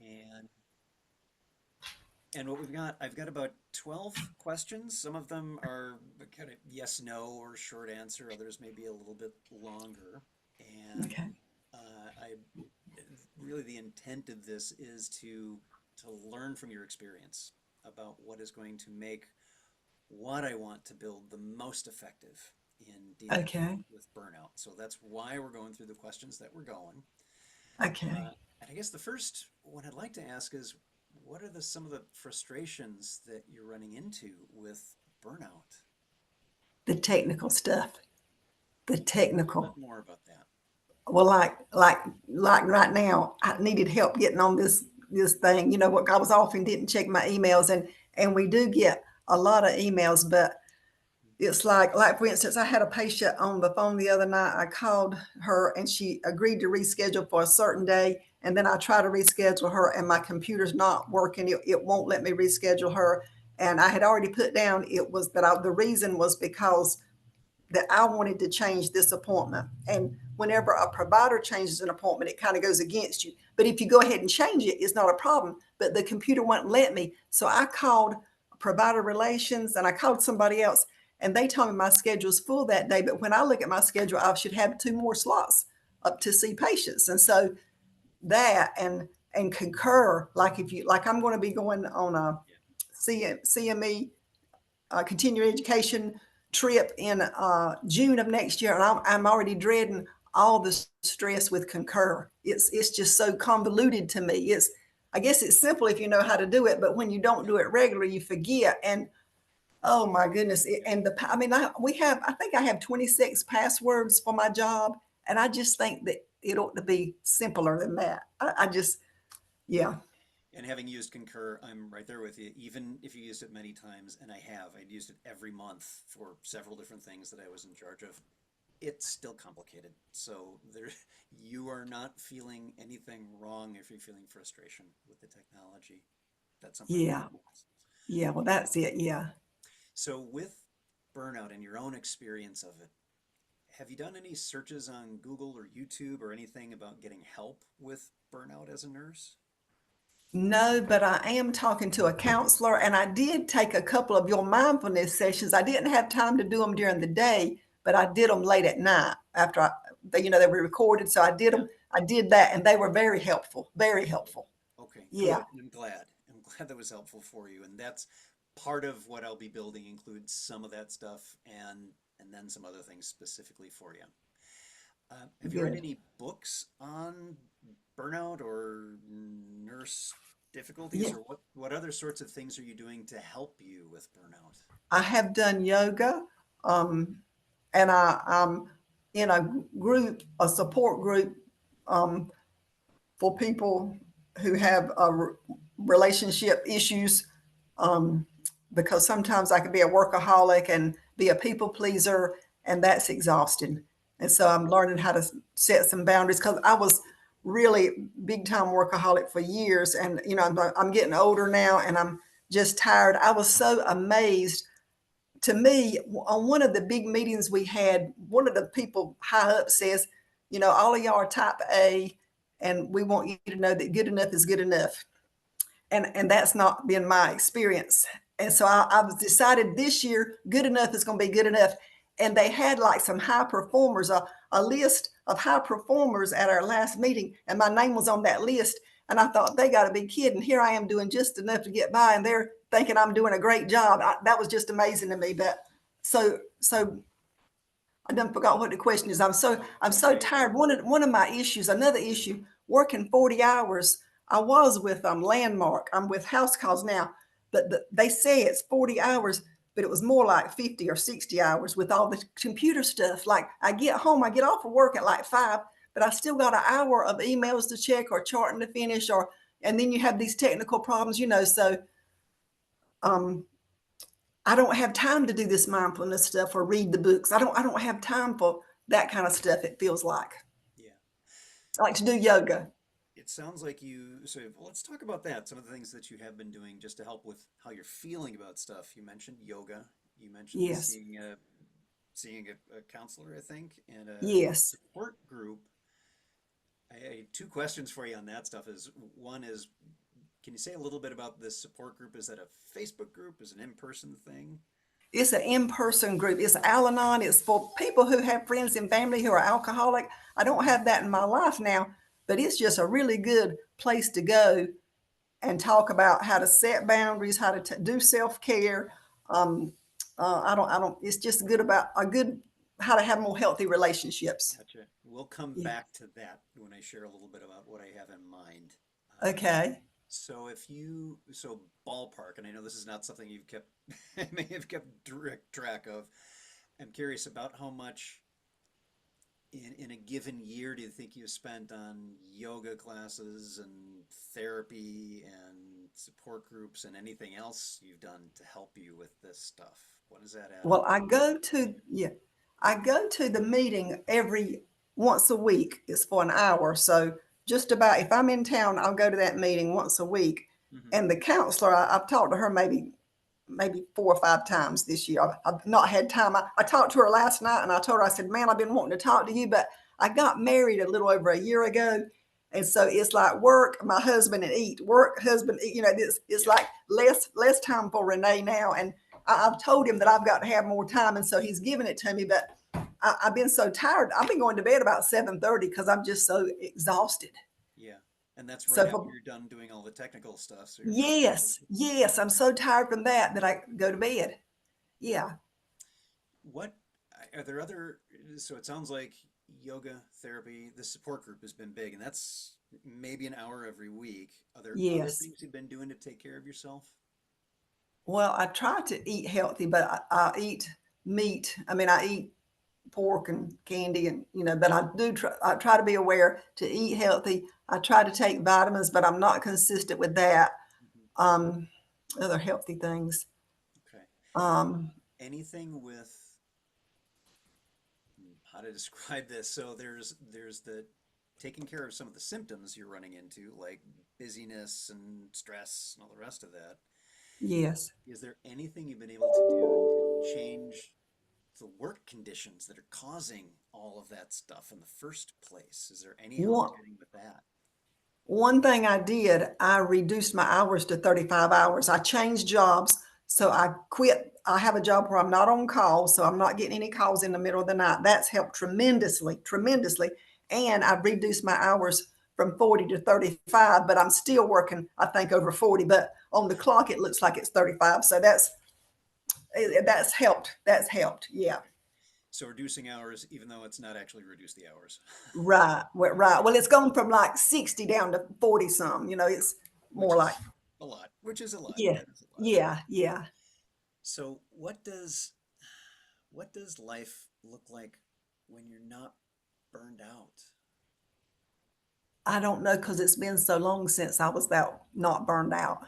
And what we've got, I've got about 12 questions. Some of them are kind of yes, no, or short answer. Others may be a little bit longer. And Okay. I really the intent of this is to learn from your experience about what is going to make what I want to build the most effective in dealing Okay. with burnout. So that's why we're going through the questions that we're going. Okay. And I guess the first one I'd like to ask is, what are some of the frustrations that you're running into with burnout? The technical stuff. The Tell me a little technical. bit more about that. Well, like right now, I needed help getting on this thing. You know what? I was off and didn't check my emails, and we do get a lot of emails, but it's like for instance, I had a patient on the phone the other night. I called her and she agreed to reschedule for a certain day, and then I try to reschedule her and my computer's not working. It won't let me reschedule her, and I had already put down it was that the reason was because that I wanted to change this appointment. And whenever a provider changes an appointment, it kind of goes against you. But if you go ahead and change it, it's not a problem. But the computer wouldn't let me. So I called provider relations and I called somebody else, and they told me my schedule's full that day. But when I look at my schedule, I should have two more slots up to see patients. And so that and concur, like if you like, I'm going to be going on a Yeah. CME continuing education trip in June of next year, and I'm already dreading all the stress with Concur. It's just so convoluted to me. I guess it's simple if you know how to do it, but when you don't do it regularly, you forget. And oh my goodness, and I mean, I think I have 26 passwords for my job, and I just think that it ought to be simpler than that. I just, yeah, And having used Concur, I'm right there with you. Even if you used it many times, and I have, I'd used it every month for several different things that I was in charge of. It's still complicated. So there, you are not feeling anything wrong if you're feeling frustration with the technology. That's something that yeah, happens. yeah. Well, that's it. Yeah. So with burnout and your own experience of it, have you done any searches on Google or YouTube or anything about getting help with burnout as a nurse? No, but I am talking to a counselor, and I did take a couple of your mindfulness sessions. I didn't have time to do them during the day, but I did them late at night after they were recorded. So I did Yeah. them. I did that, and they were very helpful. Very helpful. Okay, Yeah, good. I'm glad. I'm glad that was helpful for you. And that's part of what I'll be building includes some of that stuff and then some other things specifically for you. Have you read good. any books on burnout or nurse difficulties, Yeah, or what other sorts of things are you doing to help you with burnout? I have done yoga, um, and I'm in a support group um, for people who have relationship issues, um, because sometimes I can be a workaholic and be a people pleaser, and that's exhausting. And so I'm learning how to set some boundaries because I was really big time workaholic for years, and I'm getting older now, and I'm just tired. I was so amazed. To me, on one of the big meetings we had, one of the people high up says, all of y'all are type A, and we want you to know that good enough is good enough. And that's not been my experience. And so I was decided this year, good enough is going to be good enough. And they had like some high performers, a list of high performers at our last meeting, and my name was on that list. And I thought, they got to be kidding. Here I am doing just enough to get by, and they're thinking I'm doing a great job. That was just amazing to me. But so I done forgot what the question is. I'm so Okay. tired. One of my issues, another issue, working 40 hours. I was with Landmark. I'm with House Calls now, but they say it's 40 hours, but it was more like 50 or 60 hours with all the computer stuff. Like I get home, I get off of work at like 5, but I still got an hour of emails to check or charting to finish, and then you have these technical problems. So um, I don't have time to do this mindfulness stuff or read the books. I don't have time for that kind of stuff, it feels like. Yeah. I like to do yoga. It sounds like well, let's talk about that. Some of the things that you have been doing just to help with how you're feeling about stuff. You mentioned yoga. You mentioned Yes. seeing a counselor, I think, and a Yes. support group. two questions for you on that stuff. Is one is, can you say a little bit about this support group? Is that a Facebook group? Is it an in-person thing? It's an in-person group. It's Al-Anon. It's for people who have friends and family who are alcoholic. I don't have that in my life now, but it's just a really good place to go and talk about how to set boundaries, how to do self-care. Um, I don't, it's just good about a good, how to have more healthy relationships. Gotcha. We'll come Yeah. back to that when I share a little bit about what I have in mind. Okay. So so ballpark, and I know this is not something you've kept, may have kept direct track of. I'm curious about how much in a given year do you think you've spent on yoga classes and therapy and support groups and anything else you've done to help you with this stuff? What does that add up Well, yeah, I go to the meeting every once a week. It's for an hour. So just about if I'm in town, I'll go to that meeting once a week. to? Hmm. And the counselor, I've talked to her maybe 4 or 5 times this year. I've not had time. I talked to her last night and I told her, I said, man, I've been wanting to talk to you, but I got married a little over a year ago. And so it's like work, my husband, and eat, work, husband, eat. It's Yeah, like less time for Renee now. And I've told him that I've got to have more time. And so he's given it to me, but I've been so tired. I've been going to bed about 7:30 because I'm just so exhausted. yeah. And that's right So after for you're done doing all the technical stuff, so you're fresh and yes, focused. yes, I'm so tired from that I go to bed. Yeah. What are there other, so it sounds like yoga, therapy, the support group has been big, and that's maybe an hour every week. Are there other Yes. things you've been doing to take care of yourself? Well, I try to eat healthy, but I eat meat. I mean, I eat pork and candy, and but I try to be aware to eat healthy. I try to take vitamins, but I'm not consistent with that. Mhm. Um, Other healthy things. Okay. Um, Anything with how to describe this? So there's the taking care of some of the symptoms you're running into, like busyness and stress and all the rest of that. yes. Is there anything you've been able to do to change the work conditions that are causing all of that stuff in the first place? Is there any help One you're getting with that? One thing I did, I reduced my hours to 35 hours. I changed jobs. So I quit. I have a job where I'm not on call. So I'm not getting any calls in the middle of the night. That's helped tremendously, tremendously. And I've reduced my hours from 40 to 35, but I'm still working, I think, over 40. But on the clock, it looks like it's 35. So that's helped. That's helped. Yeah. Okay. So reducing hours, even though it's not actually reduced the hours, Right. Right. Well, it's gone from like 60 down to 40 some. It's which more like, is a lot, which is a lot. yeah. That is a lot. Yeah. Yeah. So what does life look like when you're not burned out? I don't know because it's been so long since I was that not burned out.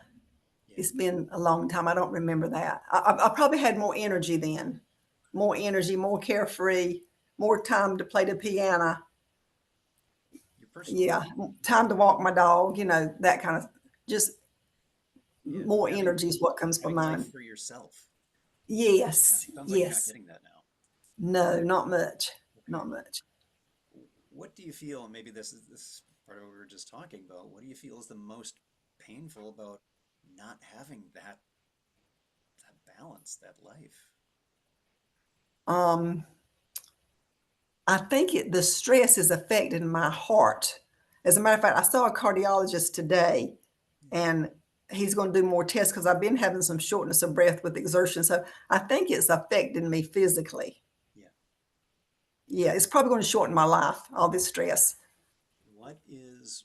Yeah, It's been a long time. I don't remember that. I probably had more energy then, more energy, more carefree, more time to play the piano. your personal Yeah, life. time to walk my dog. That kind of just Yeah, more energy is what comes from having life mine. for yourself. Yeah, Yes, sounds like you're not yes. getting that now. No, not much, Okay. not much. What do you feel, and maybe this is part of what we were just talking about, what do you feel is the most painful about not having that balance, that life? Um, I think the stress is affecting my heart. As a matter of fact, I saw a cardiologist today, Yeah, and he's going to do more tests because I've been having some shortness of breath with exertion. So I think it's affecting me physically. yeah. Yeah, it's probably going to shorten my life, all this stress. What is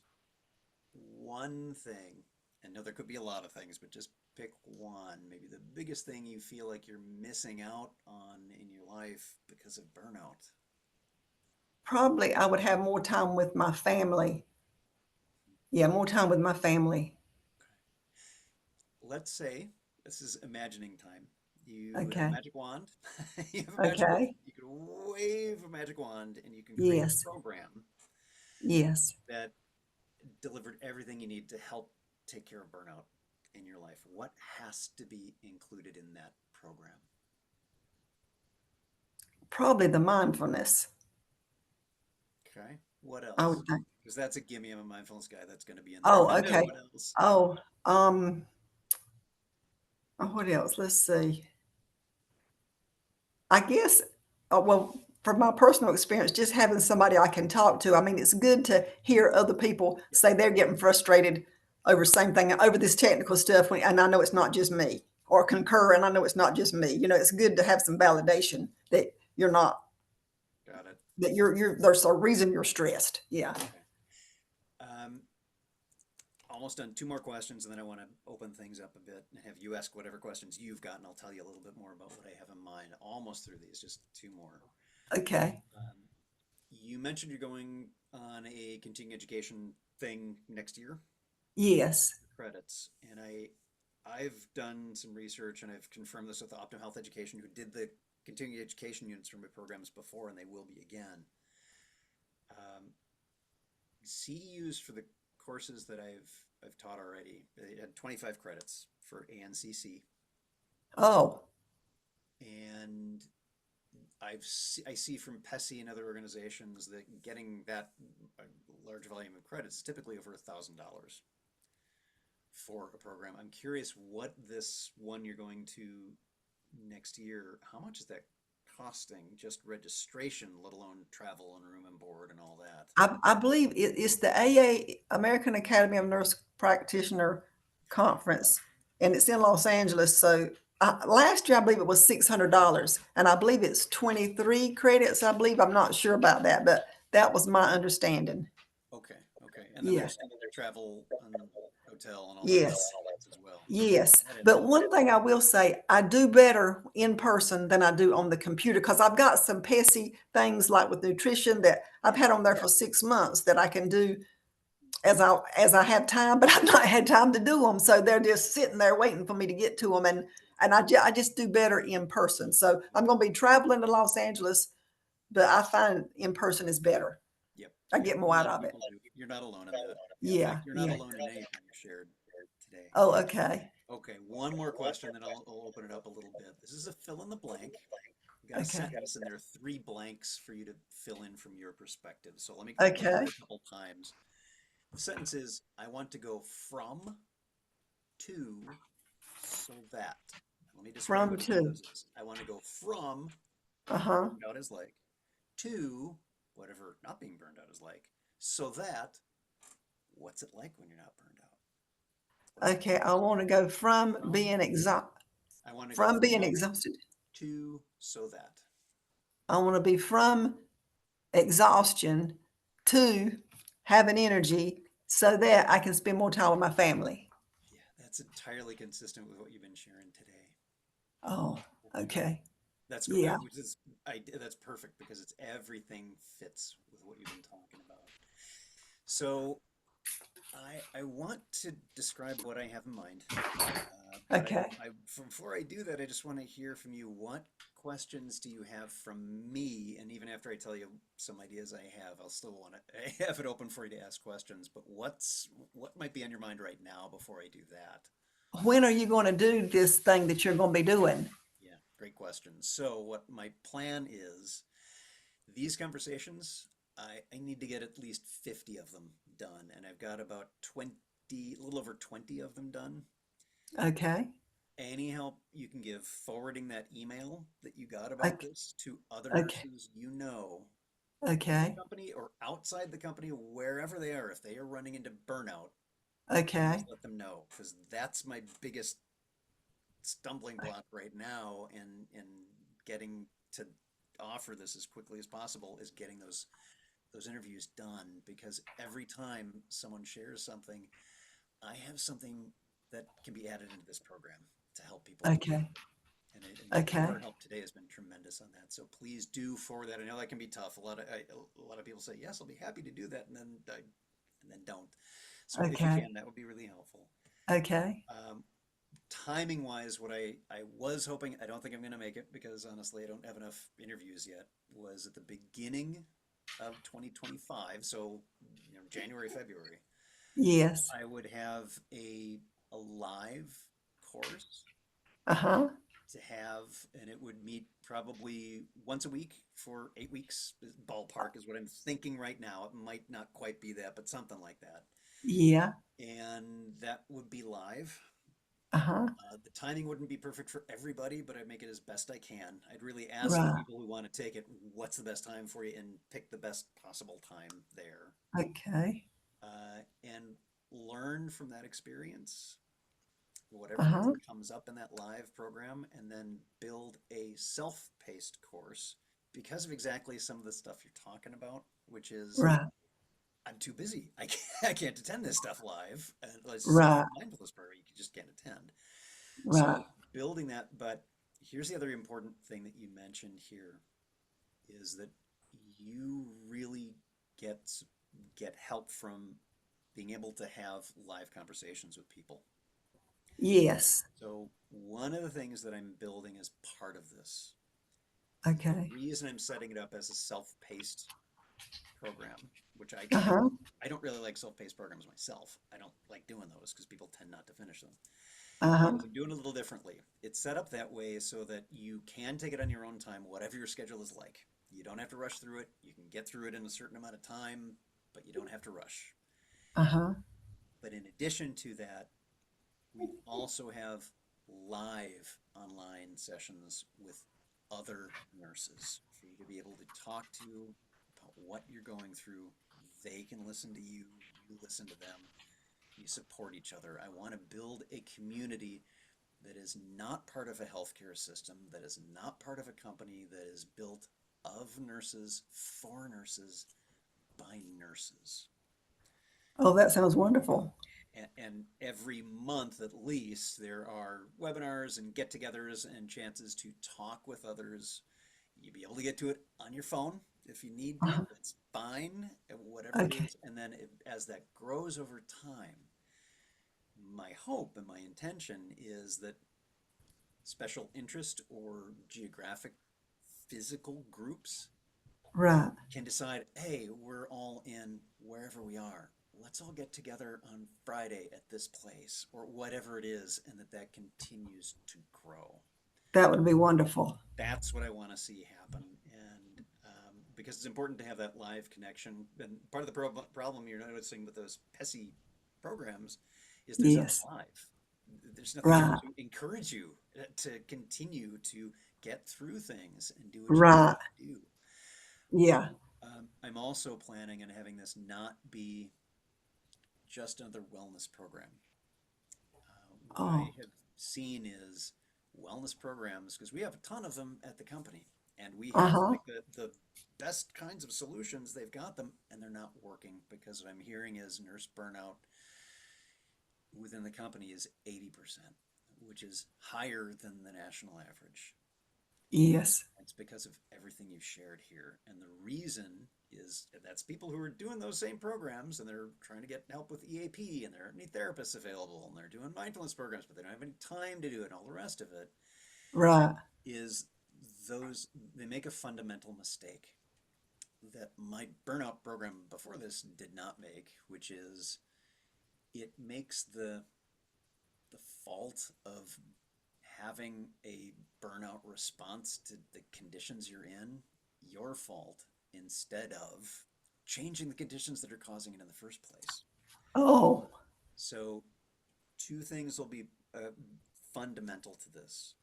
one thing, I know there could be a lot of things, but just pick one, maybe the biggest thing you feel like you're missing out on in your life because of burnout? Probably I would have more time with my family. Yeah, more time with my family. Let's say this is imagining time. You have a Okay. magic wand. You have a magic wand. Okay. You can wave a magic wand and you can create a Yes. program Yes. that delivered everything you need to help take care of burnout in your life. What has to be included in that program? Probably the mindfulness. Okay. What I would else? think. Because that's a gimme. I'm a mindfulness guy. That's going to be in there. Oh, okay. What else? Oh, um, what else? Let's see. I guess, well, from my personal experience, just having somebody I can talk to. I mean, it's good to hear other people Yep. say they're getting frustrated over same thing, over this technical stuff, and I know it's not just me, or concur, and I know it's not just me. It's good to have some validation that you're not, Got it. that there's a reason you're stressed. Yeah. Okay. Um, Almost done. Two more questions, and then I want to open things up a bit and have you ask whatever questions you've got, and I'll tell you a little bit more about what I have in mind. Almost through these, just two more. Okay. You mentioned you're going on a continuing education thing next year, Yes. credits, and I've done some research and I've confirmed this with Optum Health Education, who did the continuing education units from my programs before, and they will be again. Um, CEUs for the courses that I've taught already, they had 25 credits for ANCC, Oh, and I see from PESI and other organizations that getting that large volume of credits is typically over $1,000 for a program. I'm curious what this one you're going to next year, how much is that costing? Just registration, let alone travel and room and board and all that. I believe it's the AA, American Academy of Nurse Practitioner Conference, and it's in Los Angeles. So last year, I believe it was $600, and I believe it's 23 credits. I believe I'm not sure about that, but that was my understanding. Okay, okay. And then Yeah. there's travel and hotel and all that Yes. as well. Yes, That adds but up. one thing I will say, I do better in person than I do on the computer because I've got some pesky things like with nutrition that I've Yeah, had on there for 6 months that I can do as I have time, but I've not had time to do them. So they're just sitting there waiting for me to get to them, and I just do better in person. So I'm going to be traveling to Los Angeles, but I find in person is better. yep, I yep. get A more out lot of of it. people do. You're not alone in that. In Yeah, fact, you're not yeah. alone in anything you shared today. Oh, okay, Okay, one more question, then I'll open it up a little bit. This is a fill in the blank. You got a okay, sentence, and there are three blanks for you to fill in from your perspective. So let me read okay. it a couple times. The sentence is, I want to go from, to, so that. Let me describe From what each of to. those is. I want to go from what Uh-huh. burned out is like, to whatever not being burned out is like, so that what's it like when you're not burned out? What's it Okay, I want to go from? I want to go from being from, exhausted. to, so that. I want to be from exhaustion to having energy so that I can spend more time with my family. Yeah, that's entirely consistent with what you've been sharing today. Oh, Okay. okay. That's Yeah. which is that's perfect because it's everything fits with what you've been talking about. So I want to describe what I have in mind, but Okay. before I do that, I just want to hear from you. What questions do you have from me? And even after I tell you some ideas I have, I'll still want to have it open for you to ask questions. But what might be on your mind right now before I do that? When are you going to do this thing that you're going to be doing? Yeah, great question. So what my plan is, these conversations, I need to get at least 50 of them done, and I've got about 20, a little over 20 of them done. Okay. Any help you can give forwarding that email that you got about Okay. this to other Okay. nurses you know in the Okay. company or outside the company, wherever they are, if they are running into burnout, please Okay. let them know because that's my biggest stumbling block right now in getting to offer this as quickly as possible is getting those interviews done because every time someone shares something, I have something that can be added into this program to help people do it. Okay. And your Okay. help today has been tremendous on that. So please do forward that. I know that can be tough. A lot of people say yes, I'll be happy to do that, and then don't. So if you Okay. can, that would be really helpful. Okay. Um, Timing wise, what I was hoping, I don't think I'm going to make it because honestly, I don't have enough interviews yet, was at the beginning of 2025. So, January, February, Yes. I would have a live course Uh-huh. to have, and it would meet probably once a week for 8 weeks. Ballpark is what I'm thinking right now. It might not quite be that, but something like that. Yeah. And that would be live. Uh-huh. The timing wouldn't be perfect for everybody, but I'd make it as best I can. I'd really ask the Right. people who want to take it, what's the best time for you, and pick the best possible time there. Okay. And learn from that experience, whatever it is Uh-huh. that comes up in that live program, and then build a self-paced course because of exactly some of the stuff you're talking about, which is Right. I'm too busy. I can't attend this stuff live. Let's just say for Right. a mindfulness program, you just can't attend. Right. So building that, but here's the other important thing that you mentioned here is that you really get get help from being able to have live conversations with people. Yes. So one of the things that I'm building as part of this, the Okay. reason I'm setting it up as a self-paced program, which Uh-huh. I don't really like self-paced programs myself. I don't like doing those because people tend not to finish them. Uh-huh. Is I'm doing it a little differently. It's set up that way so that you can take it on your own time, whatever your schedule is like. You don't have to rush through it. You can get through it in a certain amount of time, but you don't have to rush. Uh-huh. But in addition to that, we also have live online sessions with other nurses for you to be able to talk to about what you're going through. They can listen to you, you listen to them, you support each other. I want to build a community that is not part of a healthcare system, that is not part of a company, that is built of nurses, for nurses, by nurses. Oh, that sounds wonderful. And every month at least, there are webinars and get togethers and chances to talk with others. You'll be able to get to it on your phone if you need to, Uh-huh. that's fine, whatever it Okay. is. And then as that grows over time, my hope and my intention is that special interest or geographic physical groups Right. can decide, hey, we're all in wherever we are. Let's all get together on Friday at this place or whatever it is, and that continues to grow. That would be wonderful. That's what I want to see happen. And because it's important to have that live connection. And part of the problem you're noticing with those PESI programs is there's nothing Yes. live. There's nothing there Right. to encourage you to continue to get through things and do what you need Right. to do. Yeah. I'm also planning on having this not be just another wellness program. What I Oh. have seen is wellness programs, because we have a ton of them at the company, and we have Uh-huh. like the best kinds of solutions. They've got them, and they're not working because what I'm hearing is nurse burnout within the company is 80%, which is higher than the national average. Yes. It's because of everything you've shared here. And the reason is that's people who are doing those same programs and they're trying to get help with EAP and there aren't any therapists available and they're doing mindfulness programs, but they don't have any time to do it and all the rest of it Right. is those they make a fundamental mistake that my burnout program before this did not make, which is it makes the fault of having a burnout response to the conditions you're in your fault instead of changing the conditions that are causing it in the first place. Oh. So, two things will be fundamental to this.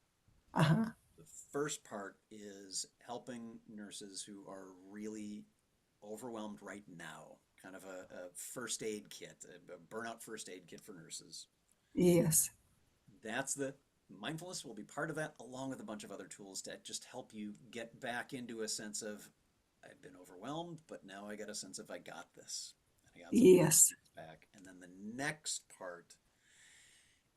Uh-huh. The first part is helping nurses who are really overwhelmed right now, kind of a first aid kit, a burnout first aid kit for nurses. Yes. That's the mindfulness will be part of that, along with a bunch of other tools to just help you get back into a sense of I've been overwhelmed, but now I got a sense of I got this. I got some Yes. confidence back. And then the next part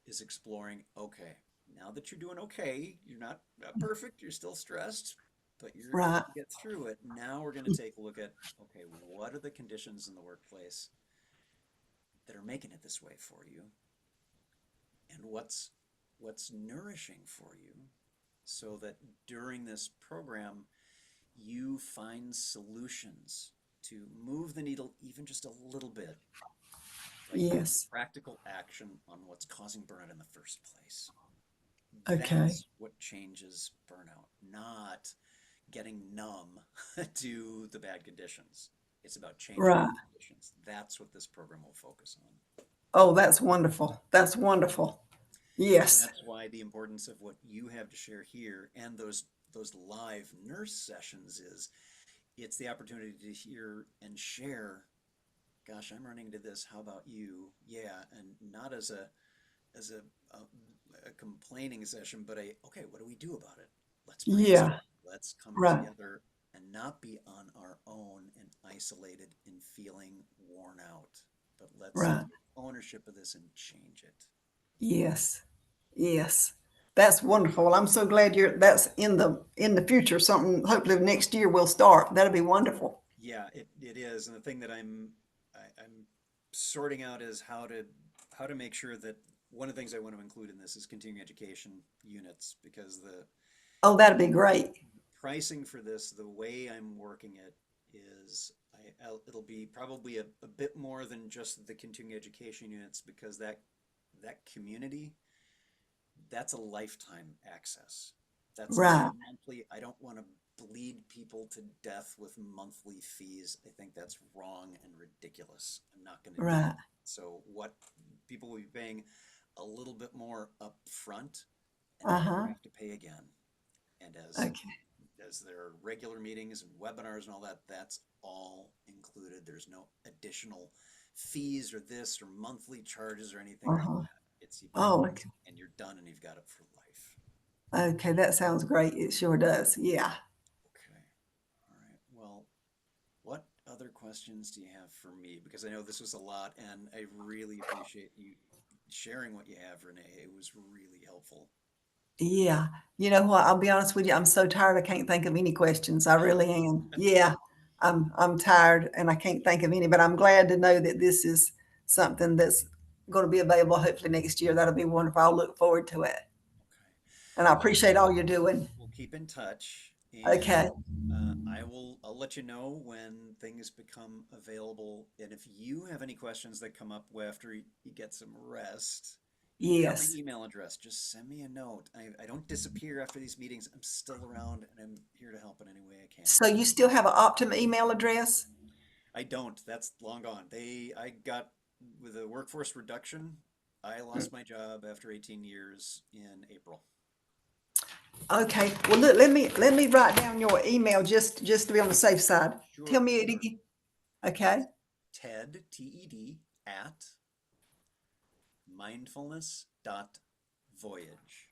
is exploring okay, now that you're doing okay, you're not perfect, you're still stressed, but you're going Right. to get through it. Now we're going to take a look at okay, what are the conditions in the workplace that are making it this way for you? And what's nourishing for you so that during this program you find solutions to move the needle even just a little bit, like Yes. practical action on what's causing burnout in the first place. Okay. That's what changes burnout, not getting numb to the bad conditions. It's about changing Right. the conditions. That's what this program will focus on. Oh, that's wonderful. That's wonderful. And Yes. that's why the importance of what you have to share here and those live nurse sessions is it's the opportunity to hear and share, gosh, I'm running into this. How about you? Yeah, and not as a complaining session, but okay, what do we do about it? Let's brainstorm. Yeah. Let's come Right. together and not be on our own and isolated and feeling worn out, but let's Right. take ownership of this and change it. Yes. Yes. That's wonderful. Well, I'm so glad that's in the future. Something hopefully next year we'll start. That'll be wonderful. Yeah, it is. And the thing that I'm sorting out is how to make sure that one of the things I want to include in this is continuing education units because Oh, that'll be great. pricing for this, the way I'm working it is it'll be probably a bit more than just the continuing education units because that community, that's a lifetime access. That's not Right. a monthly. I don't want to bleed people to death with monthly fees. I think that's wrong and ridiculous. I'm not going to do Right. that. So what people will be paying a little bit more upfront and never Uh-huh. have to pay again. And Okay. as there are regular meetings and webinars and all that, that's all included. There's no additional fees or this or monthly charges or anything like Uh-huh. that. It's you pay Oh, once okay. and you're done and you've got it for life. Okay. That sounds great. It sure does. Yeah. Okay. All right. Well, what other questions do you have for me? Because I know this was a lot and I really appreciate you sharing what you have, Renee. It was really helpful. Yeah. You know what? I'll be honest with you. I'm so tired. I can't think of any questions. I really am. Yeah. I'm tired and I can't think of any, but I'm glad to know that this is something that's going to be available hopefully next year. That'll be wonderful. I'll look forward to it. Okay. And I Well, appreciate all you're doing. we'll keep in touch Okay. and I'll let you know when things become available. And if you have any questions that come up after you get some rest, you've got my Yes. email address. Just send me a note. I don't disappear after these meetings. I'm still around and I'm here to help in any way I can. So you still have an Optum email address? I don't. That's long gone. I got with a workforce reduction. I lost my job after 18 years in April. Okay. Well, look, let me write down your email just to be on the safe side. Tell Sure, me it sure. again. Okay. It's Ted, Ted, at mindfulness.voyage.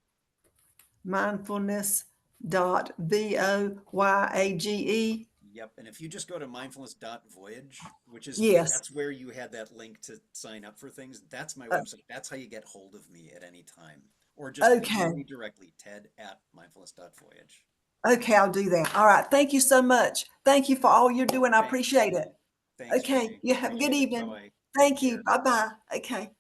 Mindfulness.voyage. Yep. And if you just go to mindfulness.voyage, which is Yes. that's where you had that link to sign up for things. That's my Uh, website. That's how you get hold of me at any time. Or just email Okay. me directly, ted at mindfulness.voyage. Okay, I'll do that. All right. Thank you so much. Thank you for all you're doing. I Thanks, appreciate it. Renee. Thanks, Okay. Renee. You have a good Appreciate it. Bye evening. bye. Take Thank you. care. Bye bye. Okay.